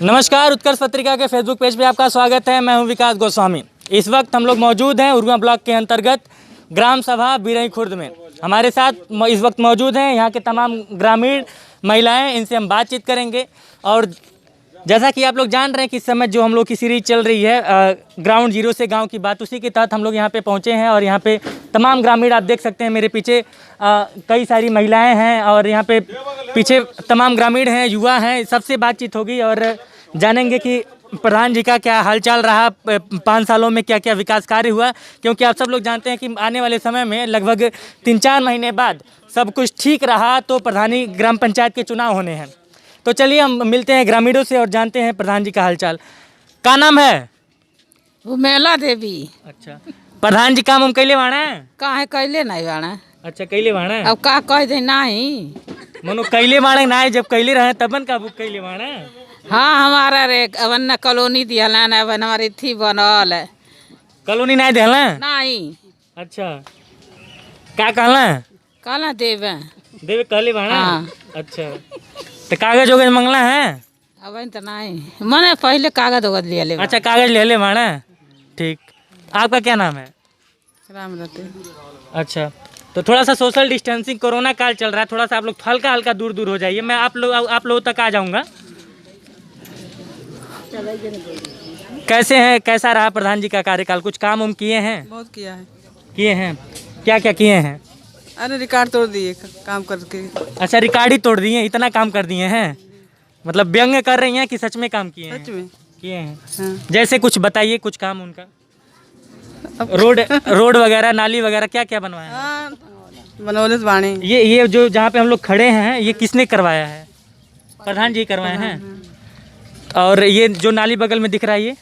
नमस्कार, उत्कर्ष पत्रिका के फेसबुक पेज पे आपका स्वागत है। मैं हूं विकास गोस्वामी। इस वक्त हम लोग मौजूद हैं उरुआ ब्लॉक के अंतर्गत ग्राम सभा बिरई खुर्द में। हमारे साथ इस वक्त मौजूद हैं यहाँ के तमाम ग्रामीण महिलाएं, इनसे हम बातचीत करेंगे। और जैसा कि आप लोग जान रहे हैं कि इस समय जो हम लोग की सीरीज चल रही है ग्राउंड जीरो से गाँव की बात, उसी के तहत हम लोग यहाँ पे पहुँचे हैं। और यहाँ पे तमाम ग्रामीण, आप देख सकते हैं मेरे पीछे कई सारी महिलाएँ हैं और यहाँ पे पीछे तमाम ग्रामीण हैं, युवा हैं। सबसे बातचीत होगी और जानेंगे कि प्रधान जी का क्या हालचाल रहा, 5 सालों में क्या क्या विकास कार्य हुआ। क्योंकि आप सब लोग जानते हैं कि आने वाले समय में लगभग 3-4 महीने बाद सब कुछ ठीक रहा तो प्रधानी ग्राम पंचायत के चुनाव होने हैं। तो चलिए हम मिलते हैं ग्रामीणों से और जानते हैं प्रधान जी का हालचाल। क्या नाम है? उमेला देवी। अच्छा, प्रधान जी काम हम कैले बाड़ा है? काहे कैले नहीं बाड़ा? अच्छा, कैले बाड़ा है। अब का कह दे नहीं मनो कैले बाड़ा ना, जब कैले रहे तबन का बुक कैले बाड़ा है। हाँ, हमारा रे अवन कॉलोनी दिहला ना, अवन हमारी थी बनल है कॉलोनी नहीं देला नहीं। अच्छा, क्या कहला? कहला देवे देवे कहले बाड़ा। हाँ। अच्छा, तो कागज वगैरह मंगला है? अब तो नहीं, मैंने पहले कागज उगज लिया ले। अच्छा, कागज ले ले बाड़ा। ठीक, आपका क्या नाम है? राम रते। अच्छा, तो थोड़ा सा सोशल डिस्टेंसिंग, कोरोना काल चल रहा है, थोड़ा सा आप लोग हल्का हल्का दूर दूर हो जाइए। मैं आप लोगों तक आ जाऊंगा। कैसे हैं, कैसा रहा प्रधान जी का कार्यकाल? कुछ काम उम किए हैं? बहुत किया है। किए हैं, क्या क्या किए हैं? अरे रिकॉर्ड तोड़ दिए काम करके। अच्छा, रिकॉर्ड ही तोड़ दिए, इतना काम कर दिए हैं? मतलब व्यंग कर रही हैं कि सच में काम किए हैं? सच में किए हैं। हाँ। जैसे कुछ बताइए, कुछ काम उनका। रोड वगैरह, नाली वगैरह क्या क्या बनवाया है? हाँ, बनौले बाणे। ये जो जहाँ पे हम लोग खड़े हैं, ये किसने करवाया है? प्रधान जी करवाए हैं। और ये जो नाली बगल में दिख रहा है, ये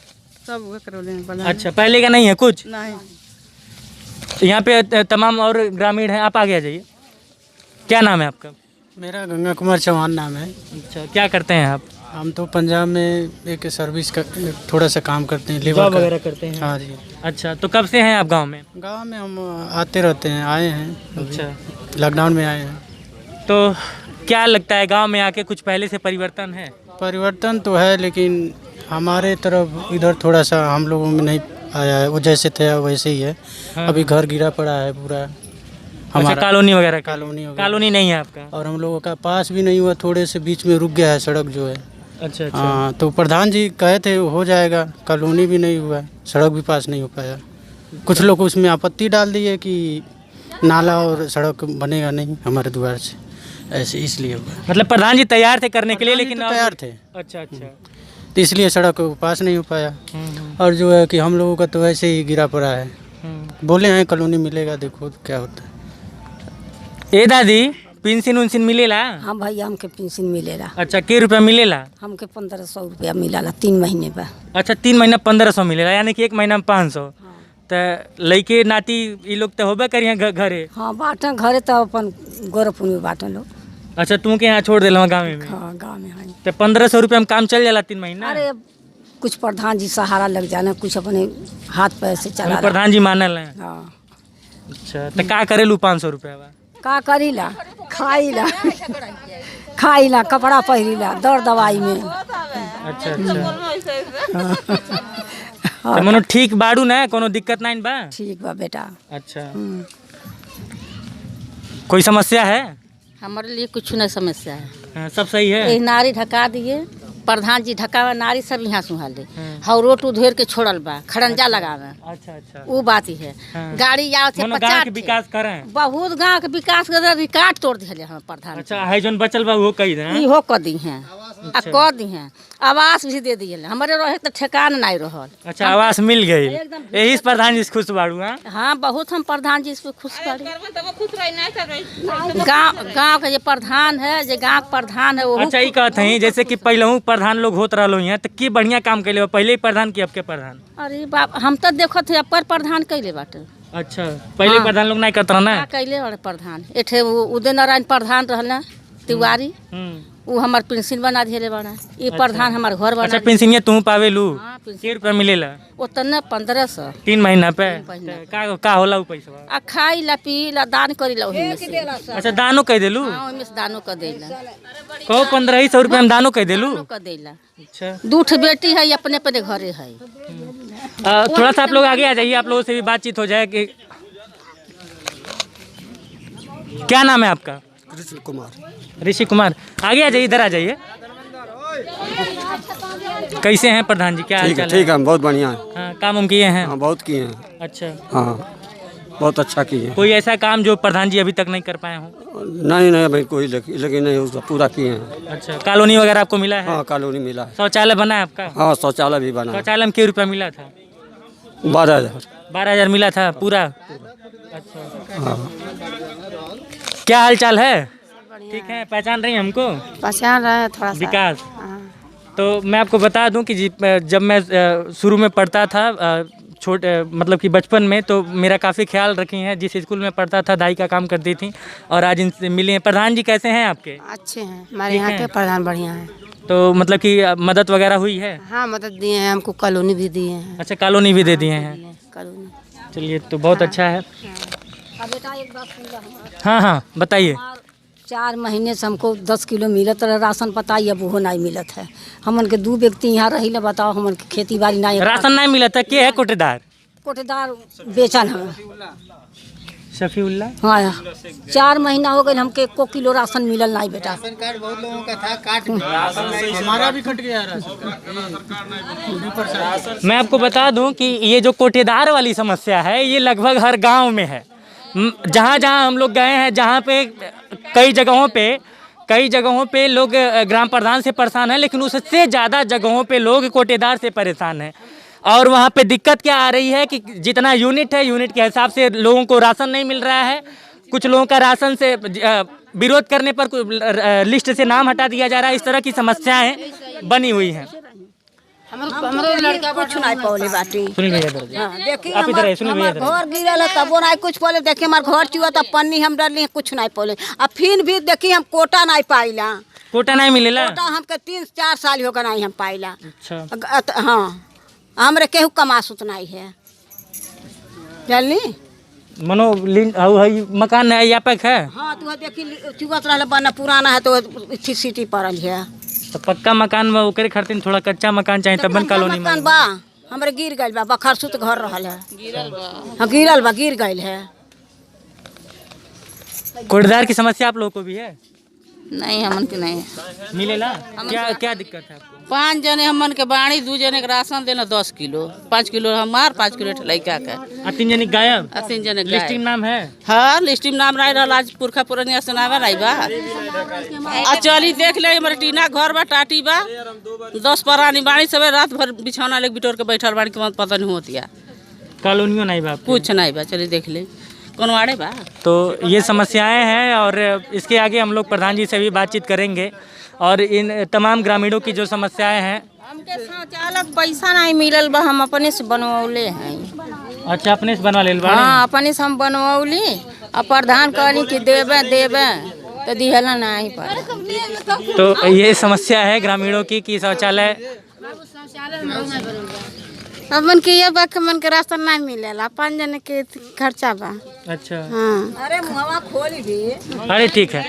सब करौले हैं प्रधान। अच्छा, पहले का नहीं है कुछ? नहीं। यहाँ पे तमाम और ग्रामीण हैं, आप आगे आ जाइए। क्या नाम है आपका? मेरा गंगा कुमार चौहान नाम है। अच्छा, क्या करते हैं आप? हम तो पंजाब में एक सर्विस का थोड़ा सा काम करते हैं, लेबर जॉब का। वगैरह करते हैं? हाँ जी। अच्छा, तो कब से हैं आप गांव में? गांव में हम आते रहते हैं, आए हैं। अच्छा, लॉकडाउन में आए हैं। तो क्या लगता है गांव में आके कुछ पहले से परिवर्तन है? परिवर्तन तो है, लेकिन हमारे तरफ इधर थोड़ा सा हम लोगों में नहीं आया है। वो जैसे थे वैसे ही है। हाँ। अभी घर गिरा पड़ा है पूरा अच्छा, हमारा। कॉलोनी वगैरह का? कॉलोनी नहीं है आपका? और हम लोगों का पास भी नहीं हुआ, थोड़े से बीच में रुक गया है सड़क जो है। अच्छा अच्छा। हाँ, तो प्रधान जी कहे थे हो जाएगा, कॉलोनी भी नहीं हुआ, सड़क भी पास नहीं हो पाया। कुछ लोग उसमें आपत्ति डाल दिए कि नाला और सड़क बनेगा नहीं हमारे द्वार से, ऐसे इसलिए हुआ। मतलब प्रधान जी तैयार थे करने के लिए, लेकिन तो तैयार थे, अच्छा अच्छा। तो इसलिए सड़क पास नहीं हो पाया। और जो है कि हम लोगों का तो ऐसे ही गिरा पड़ा है। बोले हैं कॉलोनी मिलेगा, देखो क्या होता है। ए दादी, पेंशन उनसिन मिलेला? हाँ भैया, हमके पेंशन मिलेला। अच्छा, के रुपया मिलेला? हमके 1500 रुपया मिलेला 3 महीने पर। अच्छा, 3 महीना 1500 मिलेला, यानी कि 1 महीना में 500। तो लड़के नाती ये लोग तो होबे करिए घरे? हाँ, बाटन घरे तो अपन गोरखपुर में बाटन लोग। अच्छा, तुमके यहाँ छोड़ दिल गाँव में? हाँ, गाँव में है। तो 1500 रुपया में काम चल जाला 3 महीना? अरे कुछ प्रधान जी सहारा लग जाना, कुछ अपने हाथ पैर से चला। प्रधान जी मानल है? हाँ। अच्छा, तो का करेलू 500 रुपया? का करीला? खाईला, कपड़ा पहिरीला, दर दवाई में। अच्छा अच्छा। तो मनो ठीक बाड़ू ना, कोनो दिक्कत नहीं बा? ठीक बा बेटा। अच्छा, कोई समस्या है? हमारे लिए कुछ नहीं समस्या है। हाँ, सब सही है। ये नारी ढका दिए, प्रधान जी ढकावा, नारी सब यहाँ सुहाले। हाँ, रोट उधेर के छोड़ल बा, खड़ंजा लगावे। अच्छा अच्छा। वो बात ही है। हाँ। गाड़ी आओ थे मनो गाँव 50 के विकास करें? बहुत गाँव के विकास कर रिकॉर्ड तोड़ दिया हम प्रधान। अच्छा, है जोन बचल बा वो कही दे? इहो कर दी हैं, आ कर दी हैं, आवास भी दे दिए। हमारे रहे तो ठेकान नहीं रहल। अच्छा, आवास मिल गई, यही से प्रधान जी से खुश बाड़ू? हाँ हाँ, बहुत हम प्रधान जी इस पे खुश पड़े। गाँव का ये प्रधान है, जो गाँव प्रधान है वो। अच्छा, ये कहते हैं जैसे कि पहले प्रधान लोग होत रहो हैं, तो की बढ़िया काम कैले, पहले ही प्रधान की अब के प्रधान? अरे बाप, हम तो देखो थे अपर प्रधान कैले बाटे। अच्छा, पहले हाँ। प्रधान लोग नहीं करते रहा ना? का कैले वाले प्रधान एठे वो उदय नारायण प्रधान रहना तिवारी, वो हमार पेंशन बना दिए बना। ये प्रधान हमार घर बना। अच्छा, पेंशनिया तू पावेलू? हाँ, के रुपया मिलेला? उतना 1500 3 महीना पे? महीना। का होला उ पैसा? आ खाई ला पी ला दान करी ला ओही में से। अच्छा दानो कह देलू? हाँ ओही में से दानो कर देला। कहो 1500 रुपया में दानो कह देलू? दानो कर देला। अच्छा दूठ बेटी है अपने अपने घरे है। थोड़ा सा आप लोग आगे आ जाइए, आप लोगों से भी बातचीत हो जाए कि क्या नाम है आपका? ऋषि कुमार। आगे आ जाइए, इधर आ जाइए। कैसे हैं प्रधान जी, क्या हाल चाल है? ठीक है, बहुत बढ़िया है। हाँ, काम उम किए हैं? हाँ, बहुत किए हैं। अच्छा, हाँ, बहुत अच्छा किए हैं। कोई ऐसा काम जो प्रधान जी अभी तक नहीं कर पाए हों? नहीं भाई, कोई लेकिन नहीं, उसका पूरा किए हैं। अच्छा, कॉलोनी वगैरह आपको मिला है? हाँ, कॉलोनी मिला है। शौचालय बना है आपका? हाँ, शौचालय भी बना है। शौचालय में क्या रुपया मिला था? 12,000। 12,000 मिला था पूरा? अच्छा, हाँ, क्या हाल चाल है? ठीक है, पहचान रही हैं हमको? पहचान रहे हैं थोड़ा सा। विकास। तो मैं आपको बता दूं कि जब मैं शुरू में पढ़ता था, मतलब कि बचपन में, तो मेरा काफ़ी ख्याल रखी हैं। जिस स्कूल में पढ़ता था दाई का काम करती थी और आज इनसे मिली हैं। प्रधान जी कैसे हैं आपके? अच्छे हैं, हमारे ठीक यहाँ हैं? के प्रधान बढ़िया हैं। तो मतलब कि मदद वगैरह हुई है? हाँ मदद दिए हैं, हमको कॉलोनी भी दिए हैं। अच्छा, कॉलोनी भी दे दिए हैं? कॉलोनी। चलिए, तो बहुत अच्छा है। हाँ हाँ, बताइए। 4 महीने से हमको 10 किलो मिलत रहा राशन, पता ही अब वो नहीं मिलत है। हमन के 2 व्यक्ति यहाँ रही ला, बताओ हमन के खेती बाड़ी नहीं। राशन नहीं मिला था? के है कोटेदार? कोटेदार बेचन हमें शफीउल्ला। हाँ, 4 महीना हो गए हमके 1 किलो राशन मिलल नहीं बेटा। राशन कार्ड बहुत लोगों का था, काट हमारा भी कट गया राशन। मैं आपको बता दूं कि ये जो कोटेदार वाली समस्या है, ये लगभग हर गांव में है। जहाँ जहाँ हम लोग गए हैं, जहाँ पे कई जगहों पे लोग ग्राम प्रधान से परेशान हैं, लेकिन उससे ज़्यादा जगहों पे लोग कोटेदार से परेशान हैं। और वहाँ पे दिक्कत क्या आ रही है कि जितना यूनिट है, यूनिट के हिसाब से लोगों को राशन नहीं मिल रहा है। कुछ लोगों का राशन से विरोध करने पर लिस्ट से नाम हटा दिया जा रहा है। इस तरह की समस्याएं बनी हुई हैं। हमरो लड़का कुछ नहीं पौले बाटी। सुनील भैया इधर आइए। देखिए आप इधर आइए, सुनील भैया इधर आइए। घर गिरल है तबो नहीं कुछ पौले। देखिए हमार घर चुआ तब पन्नी हम डाली कुछ नहीं पौले। अब फिर भी देखिए हम कोटा नहीं पाइला। कोटा नहीं मिलेला? कोटा हमके 3-4 साल हो गए नहीं हम पाइला। अच्छा, हाँ, हमरे केहू कमासुत नहीं है, जानली। मनो मकान है यापक है? हाँ, तू देखी चुगत रहल बना पुराना है तो सिटी पड़ल है। तो पक्का मकान में ओकरे खातिर थोड़ा कच्चा मकान चाहिए तब कॉलोनी में। मकान बा हमरे गिर गइल बा, बखरसुत घर रहल है। हाँ, गिरल बा, गिर गइल है। कोटेदार की समस्या आप लोगों को भी है? नहीं हमन के नहीं। मिलेला? क्या क्या दिक्कत है आपको? 5 जने हमन के बाणी, 2 जने के राशन देना 10 किलो, 5 किलो हमार, 5 किलो लड़का के। 3 जने गायब? 3 जने लिस्टिंग में नाम है? हाँ, लिस्टिंग नाम नहीं रहा। आज पुरखा पुरनिया सुनावा नहीं बा। आ चली देख ले, हमारे टीना घर बा, टाटी बा, 10 परानी बाणी सब रात भर बिछौना लेके बिटोर के बैठल बाणी के पता नहीं होती है। कॉलोनियों नहीं बा? कुछ नहीं बा, चलिए देख ले कौन वाड़े बा। तो ये समस्याएं हैं और इसके आगे हम लोग प्रधान जी से भी बातचीत करेंगे और इन तमाम ग्रामीणों की जो समस्याएं हैं। हमके शौचालय पैसा नहीं मिलल बा, हम अपने से बनवले हैं। अच्छा, अपने से बनवा लेल बाड़े? हाँ, अपने से हम बनवली। अब प्रधान कहनी कि देवे तो दिहला नहीं पर। तो ये समस्या है ग्रामीणों की कि शौचालय अपन के ये बात मन के रास्ता नहीं मिलेला, 5 जने के खर्चा बा। अच्छा, हाँ, अरे मुहवा खोली भी। अरे ठीक है।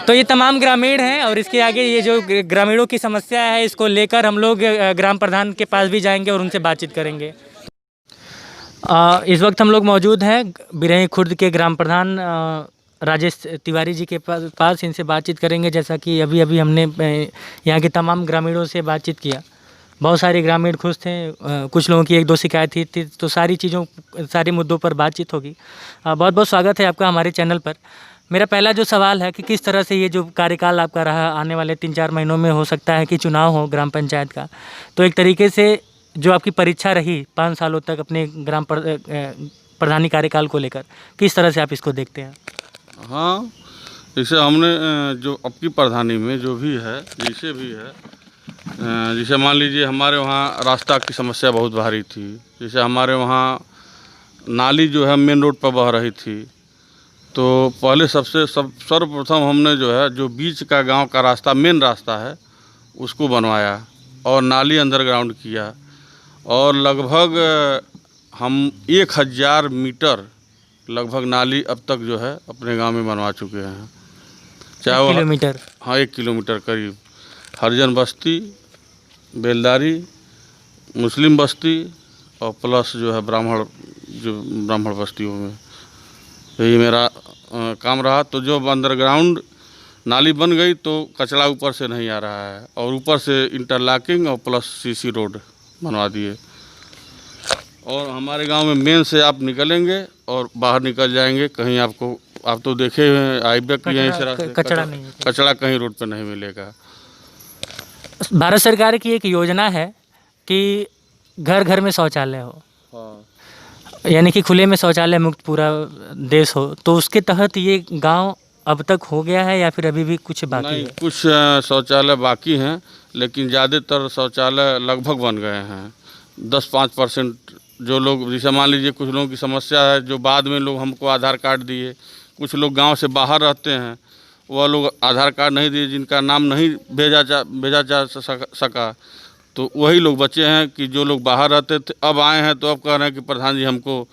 तो ये तमाम ग्रामीण हैं और इसके आगे ये जो ग्रामीणों की समस्या है, इसको लेकर हम लोग ग्राम प्रधान के पास भी जाएंगे और उनसे बातचीत करेंगे। इस वक्त हम लोग मौजूद हैं बिरही खुर्द के ग्राम प्रधान राजेश तिवारी जी के पास। इनसे बातचीत करेंगे। जैसा कि अभी अभी हमने यहाँ के तमाम ग्रामीणों से बातचीत किया, बहुत सारे ग्रामीण खुश थे। कुछ लोगों की 1-2 शिकायत थी। तो सारी मुद्दों पर बातचीत होगी। बहुत बहुत स्वागत है आपका हमारे चैनल पर। मेरा पहला जो सवाल है कि किस तरह से ये जो कार्यकाल आपका रहा, आने वाले 3-4 महीनों में हो सकता है कि चुनाव हो ग्राम पंचायत का, तो एक तरीके से जो आपकी परीक्षा रही 5 सालों तक अपने ग्राम प्रधानी कार्यकाल को लेकर, किस तरह से आप इसको देखते हैं? हाँ, जैसे हमने जो अब की प्रधानी में जो भी है, जैसे भी है, जैसे मान लीजिए हमारे वहाँ रास्ता की समस्या बहुत भारी थी। जैसे हमारे वहाँ नाली जो है मेन रोड पर बह रही थी, तो पहले सर्वप्रथम हमने जो है जो बीच का गांव का रास्ता, मेन रास्ता है, उसको बनवाया और नाली अंडरग्राउंड किया। और लगभग हम 1000 मीटर लगभग नाली अब तक जो है अपने गांव में बनवा चुके हैं। चाहे वो किलोमीटर? हाँ, 1 किलोमीटर करीब। हरिजन बस्ती, बेलदारी, मुस्लिम बस्ती और प्लस जो है ब्राह्मण बस्तियों में, यही मेरा काम रहा। तो जो अंडरग्राउंड नाली बन गई तो कचरा ऊपर से नहीं आ रहा है और ऊपर से इंटरलॉकिंग और प्लस सीसी रोड बनवा दिए। और हमारे गांव में मेन से आप निकलेंगे और बाहर निकल जाएंगे, कहीं आपको, आप तो देखे हुए हैं हाईवे की यहीं से रास्ते, कचरा कहीं रोड पे नहीं मिलेगा। भारत सरकार की एक योजना है कि घर घर में शौचालय हो, यानी कि खुले में शौचालय मुक्त पूरा देश हो, तो उसके तहत ये गांव अब तक हो गया है या फिर अभी भी कुछ बाकी है? कुछ शौचालय बाकी हैं, लेकिन ज़्यादातर शौचालय लगभग बन गए हैं। 10-5% जो लोग, जैसे मान लीजिए कुछ लोगों की समस्या है जो बाद में लोग हमको आधार कार्ड दिए, कुछ लोग गांव से बाहर रहते हैं, वह लोग आधार कार्ड नहीं दिए, जिनका नाम नहीं भेजा जा सका, तो वही लोग बचे हैं कि जो लोग बाहर रहते थे अब आए हैं, तो अब कह रहे हैं कि प्रधान जी हमको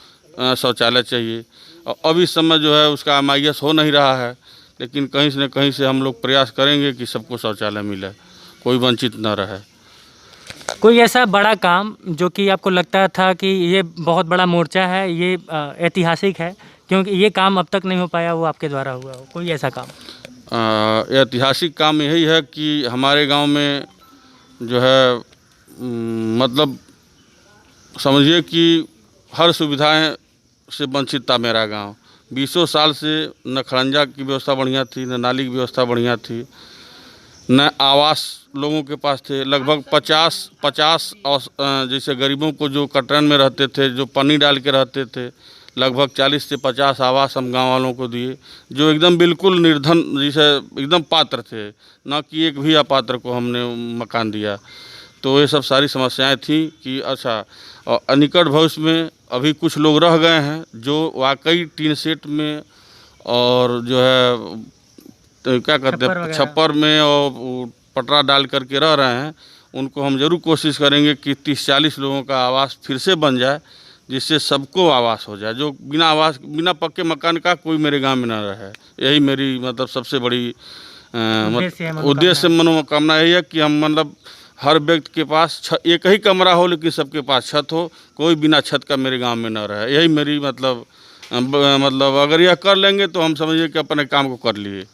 शौचालय चाहिए। और अब इस समय जो है उसका MIS हो नहीं रहा है, लेकिन कहीं से न कहीं से हम लोग प्रयास करेंगे कि सबको शौचालय मिले, कोई वंचित न रहे। कोई ऐसा बड़ा काम जो कि आपको लगता था कि ये बहुत बड़ा मोर्चा है, ये ऐतिहासिक है क्योंकि ये काम अब तक नहीं हो पाया, वो आपके द्वारा हुआ हो, कोई ऐसा काम? ऐतिहासिक काम यही है कि हमारे गांव में जो है मतलब समझिए कि हर सुविधाएं से वंचित था मेरा गांव। 20 साल से न खड़ंजा की व्यवस्था बढ़िया थी, न नाली की व्यवस्था बढ़िया थी, न आवास लोगों के पास थे। लगभग 50 जैसे गरीबों को जो कटरन में रहते थे, जो पन्नी डाल के रहते थे, लगभग 40 से 50 आवास हम गांव वालों को दिए, जो एकदम बिल्कुल निर्धन, जैसे एकदम पात्र थे, न कि एक भी अपात्र को हमने मकान दिया। तो ये सब सारी समस्याएं थी कि अच्छा, और निकट भविष्य में अभी कुछ लोग रह गए हैं जो वाकई टीन सेट में और जो है तो क्या कहते हैं छप्पर में और पटरा डाल करके रह रहे हैं, उनको हम ज़रूर कोशिश करेंगे कि 30-40 लोगों का आवास फिर से बन जाए, जिससे सबको आवास हो जाए। जो बिना आवास, बिना पक्के मकान का कोई मेरे गांव में ना रहे, यही मेरी मतलब सबसे बड़ी उद्देश्य मनोकामना यही है कि हम मतलब हर व्यक्ति के पास एक ही कमरा हो लेकिन सबके पास छत हो, कोई बिना छत का मेरे गांव में ना रहे। यही मेरी मतलब अगर यह कर लेंगे तो हम समझिए कि अपने काम को कर लिए।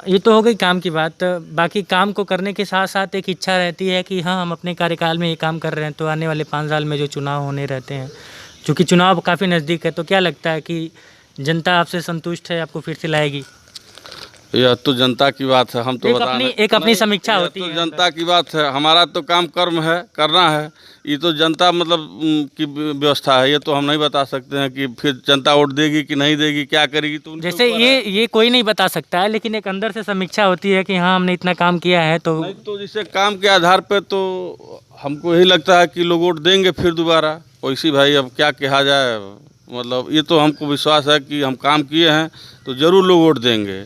ये तो हो गई काम की बात। बाकी काम को करने के साथ साथ एक इच्छा रहती है कि हाँ, हम अपने कार्यकाल में ये काम कर रहे हैं, तो आने वाले 5 साल में जो चुनाव होने रहते हैं, चूँकि चुनाव काफ़ी नज़दीक है, तो क्या लगता है कि जनता आपसे संतुष्ट है, आपको फिर से लाएगी? यह तो जनता की बात है, हम तो एक अपनी समीक्षा होती है। जनता की बात है, हमारा तो काम कर्म है, करना है। ये तो जनता मतलब की व्यवस्था है, ये तो हम नहीं बता सकते हैं कि फिर जनता वोट देगी कि नहीं देगी, क्या करेगी। तो जैसे ये कोई नहीं बता सकता है, लेकिन एक अंदर से समीक्षा होती है कि हाँ, हमने इतना काम किया है। तो जैसे काम के आधार पर तो हमको यही लगता है कि लोग वोट देंगे फिर दोबारा। वैसी भाई अब क्या कहा जाए, मतलब ये तो हमको विश्वास है कि हम काम किए हैं तो ज़रूर लोग वोट देंगे,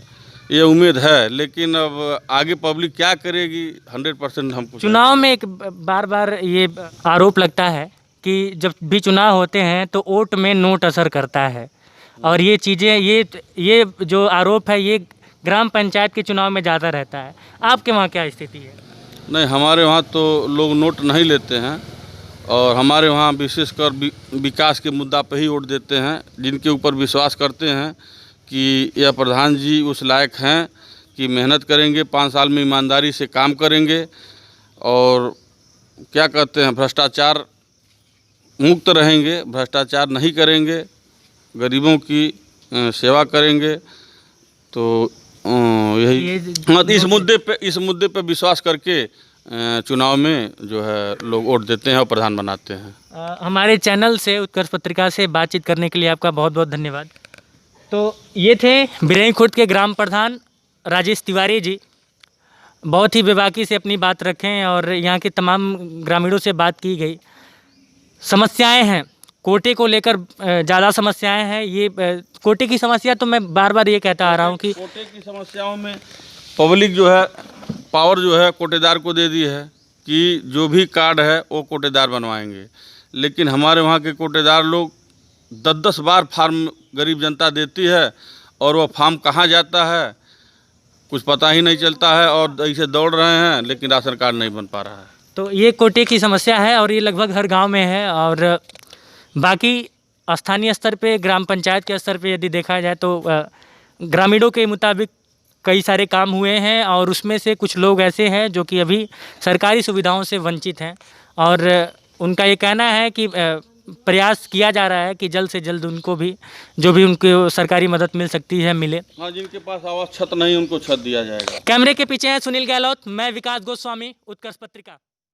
ये उम्मीद है। लेकिन अब आगे पब्लिक क्या करेगी 100% हमको। चुनाव में एक बार ये आरोप लगता है कि जब भी चुनाव होते हैं तो वोट में नोट असर करता है, और ये चीज़ें ये जो आरोप है ये ग्राम पंचायत के चुनाव में ज़्यादा रहता है। आपके वहाँ क्या स्थिति है? नहीं, हमारे वहाँ तो लोग नोट नहीं लेते हैं, और हमारे वहाँ विशेषकर विकास के मुद्दा पर ही वोट देते हैं, जिनके ऊपर विश्वास करते हैं कि यह प्रधान जी उस लायक हैं कि मेहनत करेंगे, 5 साल में ईमानदारी से काम करेंगे, और क्या कहते हैं भ्रष्टाचार मुक्त रहेंगे, भ्रष्टाचार नहीं करेंगे, गरीबों की सेवा करेंगे। तो यही इस मुद्दे पे विश्वास करके चुनाव में जो है लोग वोट देते हैं और प्रधान बनाते हैं। हमारे चैनल से, उत्कर्ष पत्रिका से बातचीत करने के लिए आपका बहुत बहुत धन्यवाद। तो ये थे बिरई खुर्द के ग्राम प्रधान राजेश तिवारी जी। बहुत ही बेबाकी से अपनी बात रखें और यहाँ के तमाम ग्रामीणों से बात की गई। समस्याएं हैं, कोटे को लेकर ज़्यादा समस्याएं हैं। ये कोटे की समस्या तो मैं बार बार ये कहता आ रहा हूँ कि कोटे की समस्याओं में पब्लिक जो है पावर जो है कोटेदार को दे दी है, कि जो भी कार्ड है वो कोटेदार बनवाएंगे, लेकिन हमारे वहाँ के कोटेदार लोग 10-10 बार फार्म गरीब जनता देती है और वो फार्म कहाँ जाता है कुछ पता ही नहीं चलता है, और ऐसे दौड़ रहे हैं लेकिन राशन कार्ड नहीं बन पा रहा है। तो ये कोटे की समस्या है और ये लगभग हर गांव में है। और बाकी स्थानीय स्तर पे, ग्राम पंचायत के स्तर पे यदि देखा जाए तो ग्रामीणों के मुताबिक कई सारे काम हुए हैं और उसमें से कुछ लोग ऐसे हैं जो कि अभी सरकारी सुविधाओं से वंचित हैं, और उनका ये कहना है कि प्रयास किया जा रहा है कि जल्द से जल्द उनको भी जो भी उनको सरकारी मदद मिल सकती है मिले। हाँ, जिनके पास आवास छत नहीं उनको छत दिया जाएगा। कैमरे के पीछे है सुनील गहलोत, मैं विकास गोस्वामी, उत्कर्ष पत्रिका।